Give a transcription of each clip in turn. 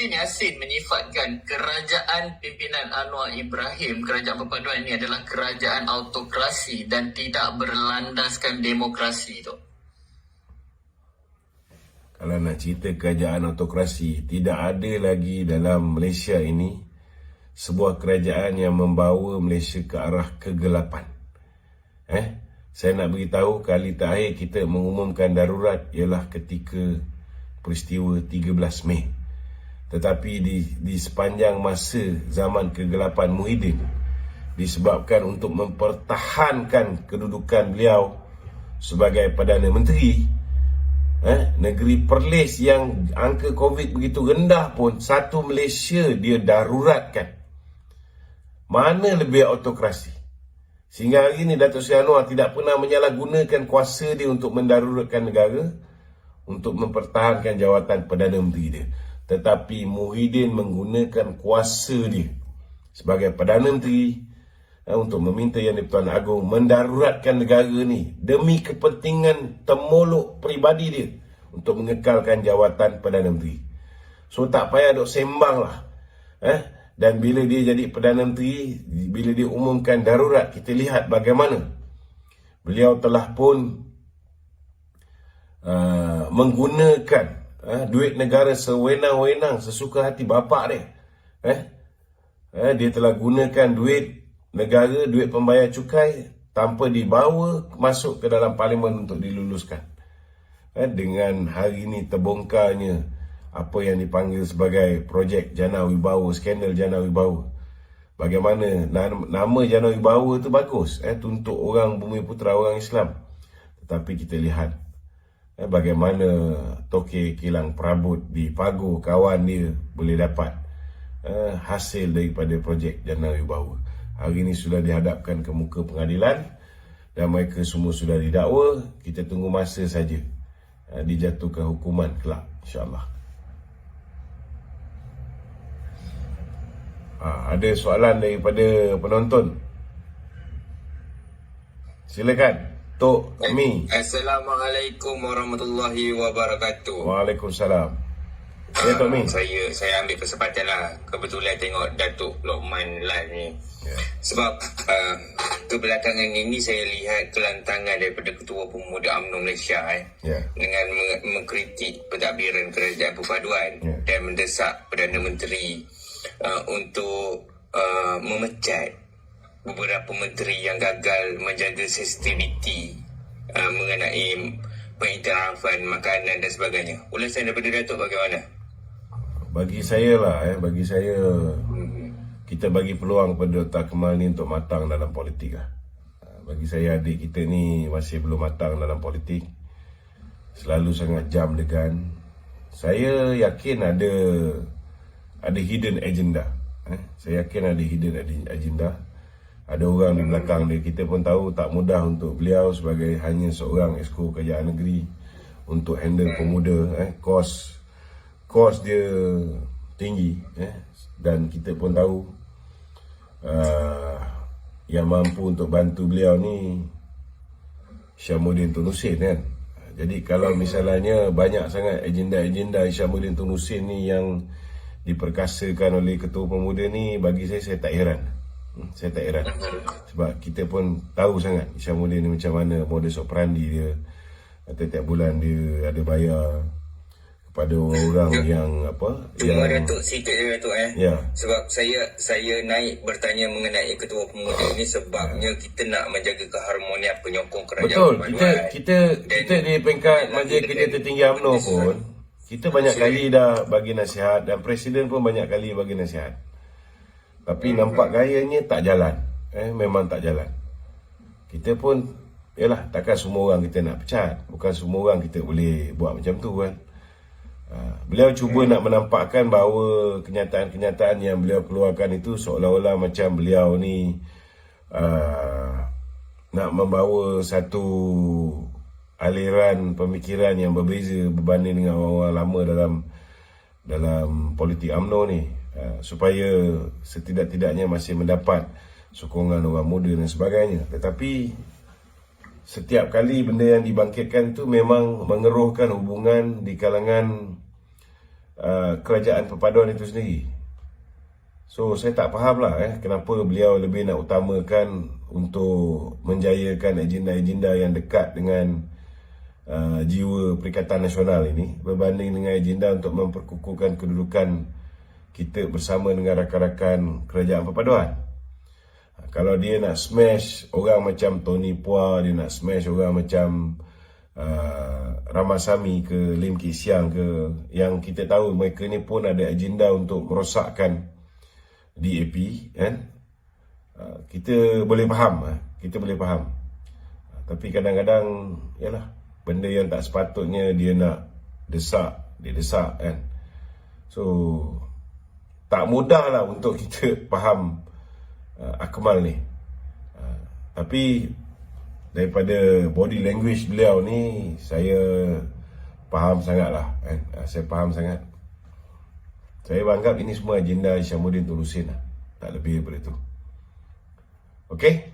Muhyiddin Yassin menyifatkan kerajaan pimpinan Anwar Ibrahim, kerajaan perpaduan ini adalah kerajaan autokrasi dan tidak berlandaskan demokrasi tu. Kalau nak cerita kerajaan autokrasi, tidak ada lagi dalam Malaysia ini sebuah kerajaan yang membawa Malaysia ke arah kegelapan. Saya nak beritahu, kali terakhir kita mengumumkan darurat ialah ketika peristiwa 13 Mei. Tetapi di sepanjang masa zaman kegelapan Muhyiddin, disebabkan untuk mempertahankan kedudukan beliau sebagai Perdana Menteri, negeri Perlis yang angka COVID begitu rendah pun, satu Malaysia dia daruratkan. Mana lebih autokrasi? Sehingga hari ini Datuk Seri Anwar tidak pernah menyalahgunakan kuasa dia untuk mendaruratkan negara, untuk mempertahankan jawatan Perdana Menteri dia. Tetapi Muhyiddin menggunakan kuasa dia sebagai Perdana Menteri untuk meminta Yang di-Pertuan Agong mendaruratkan negara ni demi kepentingan temolok peribadi dia untuk mengekalkan jawatan Perdana Menteri. So tak payah duk sembang lah. Dan bila dia jadi Perdana Menteri, bila dia umumkan darurat, kita lihat bagaimana beliau telah pun menggunakan duit negara sewenang-wenang, sesuka hati bapak dia. Dia telah gunakan duit negara, duit pembayar cukai tanpa dibawa masuk ke dalam parlimen untuk diluluskan. Dengan hari ini terbongkarnya apa yang dipanggil sebagai projek Jana Wibawa, skandal Jana Wibawa. Bagaimana nama Jana Wibawa tu bagus, untuk orang Bumi Putera, orang Islam. Tetapi kita lihat bagaimana Toke Kilang Prabut di Pagu, kawan dia boleh dapat hasil daripada projek Jana Wibawa. Hari ini sudah dihadapkan ke muka pengadilan dan mereka semua sudah didakwa. Kita tunggu masa saja dijatuhkan hukuman kelak, insya-Allah. Ada soalan daripada penonton? Silakan, Tok Mi. Assalamualaikum warahmatullahi wabarakatuh. Waalaikumsalam. Ya, Tok Mi. Saya ambil kesempatan lah. Kebetulan tengok Datuk Lokman live ni. Sebab kebelakangan ini saya lihat kelantangan daripada Ketua Pemuda UMNO Malaysia dengan mengkritik pentadbiran kerajaan perpaduan dan mendesak Perdana Menteri untuk memecat beberapa menteri yang gagal menjaga sensitiviti mengenai pengiktirafan makanan dan sebagainya. Ulasan daripada Datuk bagaimana? Bagi saya lah, kita bagi peluang kepada Dr. Kamal ni untuk matang dalam politik lah. Bagi saya, adik kita ni masih belum matang dalam politik, selalu sangat jam degan. Saya yakin ada hidden agenda. Saya yakin ada hidden agenda. Ada orang di belakang dia. Kita pun tahu tak mudah untuk beliau sebagai hanya seorang Exco Kerajaan Negeri untuk handle pemuda. Kos dia tinggi. Dan kita pun tahu yang mampu untuk bantu beliau ni Hishamuddin Tun Hussein kan. Jadi kalau misalnya banyak sangat agenda-agenda Hishamuddin Tun Hussein ni yang diperkasakan oleh Ketua Pemuda ni, bagi saya tak heran. Saya tak heran. Sebab kita pun tahu sangat Hishamuddin ni macam mana modus operandi dia. Setiap bulan dia ada bayar kepada orang yang Cuma Datuk, sikit je Datuk Sebab saya naik bertanya mengenai Ketua Pemuda ni sebabnya kita nak menjaga keharmonian penyokong kerajaan. Betul. Kita di peringkat Majlis Kerja Tertinggi UMNO pun kita banyak kali dah bagi nasihat dan Presiden pun banyak kali bagi nasihat. Tapi nampak gayanya tak jalan. Memang tak jalan. Kita pun, takkan semua orang kita nak pecat. Bukan semua orang kita boleh buat macam tu kan. Beliau cuba nak menampakkan bahawa kenyataan-kenyataan yang beliau keluarkan itu seolah-olah macam beliau ni nak membawa satu aliran pemikiran yang berbeza berbanding dengan orang-orang lama dalam politik UMNO ni, supaya setidak-tidaknya masih mendapat sokongan orang muda dan sebagainya. Tetapi setiap kali benda yang dibangkitkan tu memang mengeruhkan hubungan di kalangan kerajaan perpaduan itu sendiri. So saya tak faham lah kenapa beliau lebih nak utamakan untuk menjayakan agenda-agenda yang dekat dengan jiwa Perikatan Nasional ini berbanding dengan agenda untuk memperkukuhkan kedudukan kita bersama dengan rakan-rakan kerajaan perpaduan. Kalau dia nak smash orang macam Tony Pua, dia nak smash orang macam Ramasamy ke Lim Kit Siang ke, yang kita tahu mereka ni pun ada agenda untuk merosakkan DAP, kan? Kita boleh faham, tapi kadang-kadang yalah, benda yang tak sepatutnya dia nak desak, kan? So tak mudah lah untuk kita faham Akmal ni, tapi daripada body language beliau ni saya faham sangat lah, kan? Saya faham sangat. Saya anggap ini semua agenda Hishamuddin Tun Hussein lah. Tak lebih daripada itu. Okey?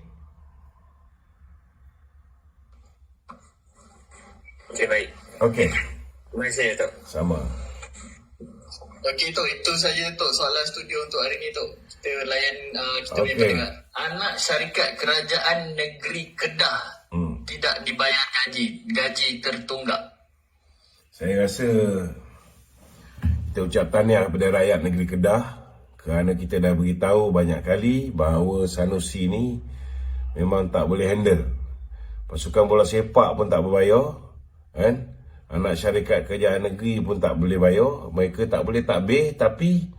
Okey, baik. Okey. Terima kasih, Tok. Sama. Okey Tok, itu saja Tok soalan studio untuk hari ni Tok. Kita layan kita punya Okey. pendengar. Anak syarikat Kerajaan Negeri Kedah tidak dibayar gaji tertunggak. Saya rasa kita ucap tahniah kepada rakyat negeri Kedah kerana kita dah beritahu banyak kali bahawa Sanusi ni memang tak boleh handle. Pasukan bola sepak pun tak berbayar, kan? Anak syarikat kerajaan negeri pun tak boleh bayar. Mereka tak boleh takbir, tapi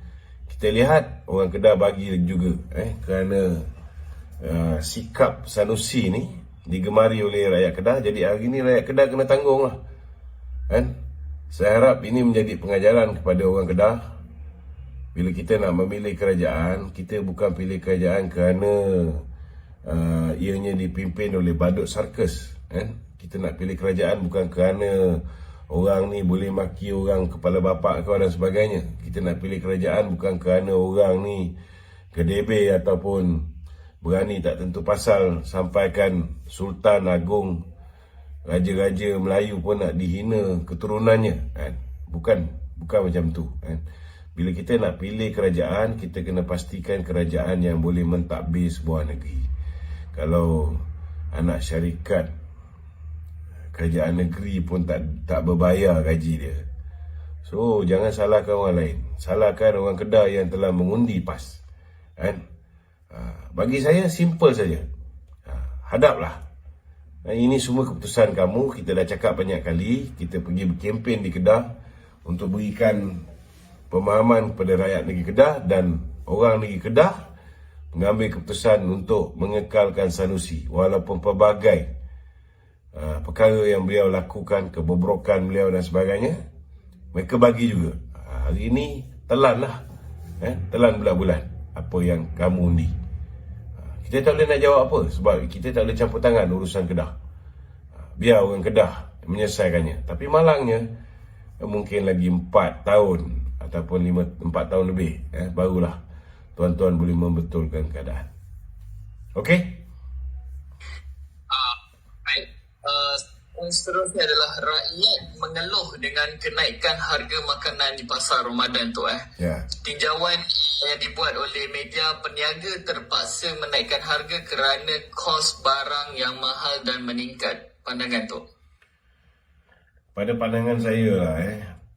kita lihat orang Kedah bagi juga, kerana sikap Sanusi ni digemari oleh rakyat Kedah. Jadi hari ni rakyat Kedah kena tanggung lah, kan? Saya harap ini menjadi pengajaran kepada orang Kedah. Bila kita nak memilih kerajaan, kita bukan pilih kerajaan kerana ianya dipimpin oleh badut sarkas, kan? Kita nak pilih kerajaan bukan kerana orang ni boleh maki orang kepala bapak kau dan sebagainya. Kita nak pilih kerajaan bukan kerana orang ni kedebe ataupun berani tak tentu pasal sampaikan Sultan Agung, Raja-raja Melayu pun nak dihina keturunannya, kan? Bukan macam tu, kan? Bila kita nak pilih kerajaan, kita kena pastikan kerajaan yang boleh mentadbir sebuah negeri. Kalau anak syarikat kerajaan negeri pun tak berbayar gaji dia, so jangan salahkan orang lain. Salahkan orang Kedah yang telah mengundi PAS, kan? Bagi saya simple saja. Hadaplah. Ini semua keputusan kamu. Kita dah cakap banyak kali. Kita pergi berkempen di Kedah untuk berikan pemahaman kepada rakyat negeri Kedah, dan orang negeri Kedah mengambil keputusan untuk mengekalkan Sanusi. Walaupun pelbagai perkara yang beliau lakukan, kebobrokan beliau dan sebagainya, mereka bagi juga. Hari ini telanlah, telan bulan-bulan apa yang kamu undi. Kita tak boleh nak jawab apa, sebab kita tak boleh campur tangan urusan Kedah. Biar orang Kedah menyelesaikannya. Tapi malangnya, mungkin lagi 4 tahun ataupun 4 tahun lebih, barulah tuan-tuan boleh membetulkan keadaan. Okey? Baik. Seterusnya adalah rakyat mengeluh dengan kenaikan harga makanan di pasar Ramadan tu. Ya. Tinjauan yang dibuat oleh media peniaga terpaksa menaikkan harga kerana kos barang yang mahal dan meningkat. Pandangan tu? Pada pandangan saya lah,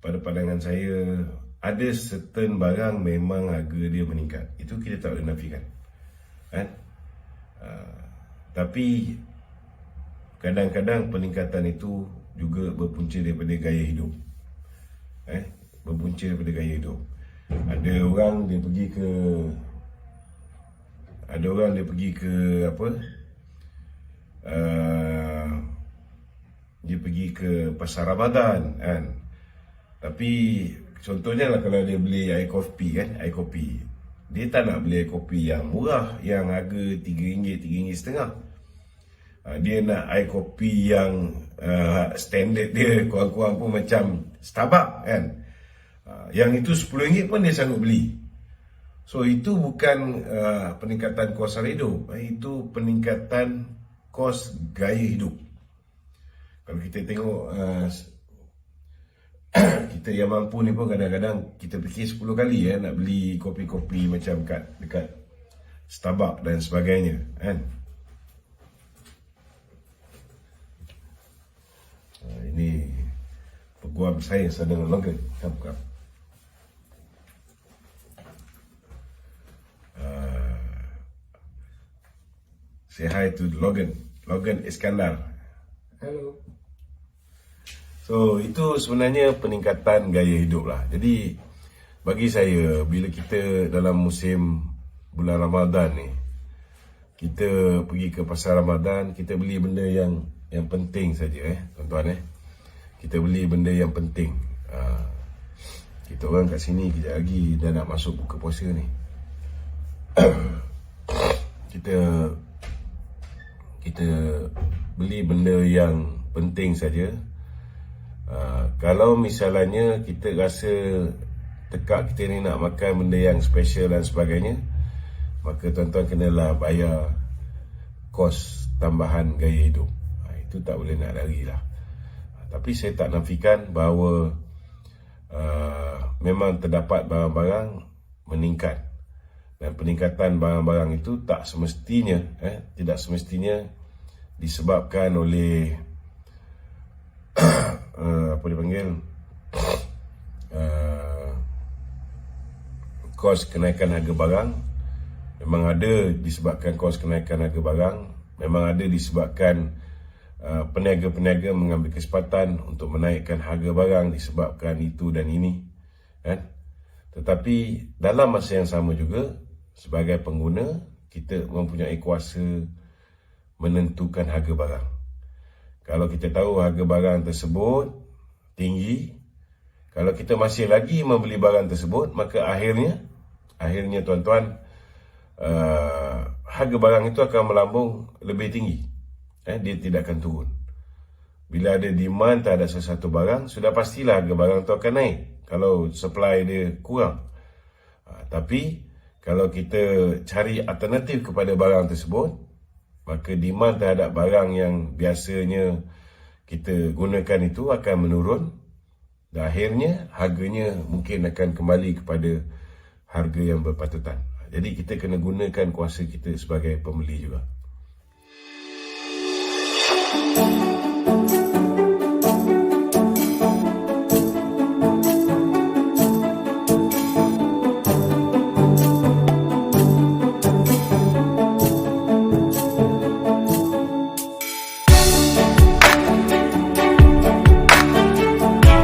pada pandangan saya, ada certain barang memang harga dia meningkat. Itu kita tak boleh nafikan, kan? Tapi kadang-kadang peningkatan itu juga berpunca daripada gaya hidup. Berpunca daripada gaya hidup. Ada orang dia pergi ke apa? Dia pergi ke pasar Ramadan, kan? Tapi contohnya lah, kalau dia beli air kopi, kan? Air kopi, dia tak nak beli air kopi yang murah, yang harga RM3, RM3.50. Dia nak air kopi yang standard dia kurang-kurang pun macam Starbucks, kan? Yang itu RM10 pun dia sanggup beli. So itu bukan peningkatan kos harga hidup, itu peningkatan kos gaya hidup. Kalau kita tengok kita yang mampu ni pun kadang-kadang kita fikir 10 kali nak beli kopi-kopi macam dekat Starbucks dan sebagainya kan. Ini peguam saya sedang Logan. Kam. Say hi to Logan Iskandar. Hello. So itu sebenarnya peningkatan gaya hidup lah. Jadi bagi saya, bila kita dalam musim bulan Ramadan ni, kita pergi ke pasar Ramadan, kita beli benda yang penting saja tuan-tuan kita beli benda yang penting. Kita orang kat sini kejap lagi dah nak masuk buka puasa ni. kita beli benda yang penting saja. Kalau misalnya kita rasa tekak kita ni nak makan benda yang special dan sebagainya, maka tuan-tuan kenalah bayar kos tambahan gaya hidup. Itu tak boleh nak lari lah. Tapi saya tak nafikan bahawa memang terdapat barang-barang meningkat. Dan peningkatan barang-barang itu tak semestinya tidak semestinya disebabkan oleh apa dipanggil kos kenaikan harga barang. Memang ada disebabkan kos kenaikan harga barang, memang ada disebabkan peniaga-peniaga mengambil kesempatan untuk menaikkan harga barang disebabkan itu dan ini kan. Tetapi dalam masa yang sama juga, sebagai pengguna, kita mempunyai kuasa menentukan harga barang. Kalau kita tahu harga barang tersebut tinggi, kalau kita masih lagi membeli barang tersebut, maka akhirnya tuan-tuan, harga barang itu akan melambung lebih tinggi. Dia tidak akan turun. Bila ada demand terhadap sesuatu barang, sudah pastilah harga barang itu akan naik kalau supply dia kurang. Tapi kalau kita cari alternatif kepada barang tersebut, maka demand terhadap barang yang biasanya kita gunakan itu akan menurun, dan akhirnya harganya mungkin akan kembali kepada harga yang berpatutan. Jadi kita kena gunakan kuasa kita sebagai pembeli juga.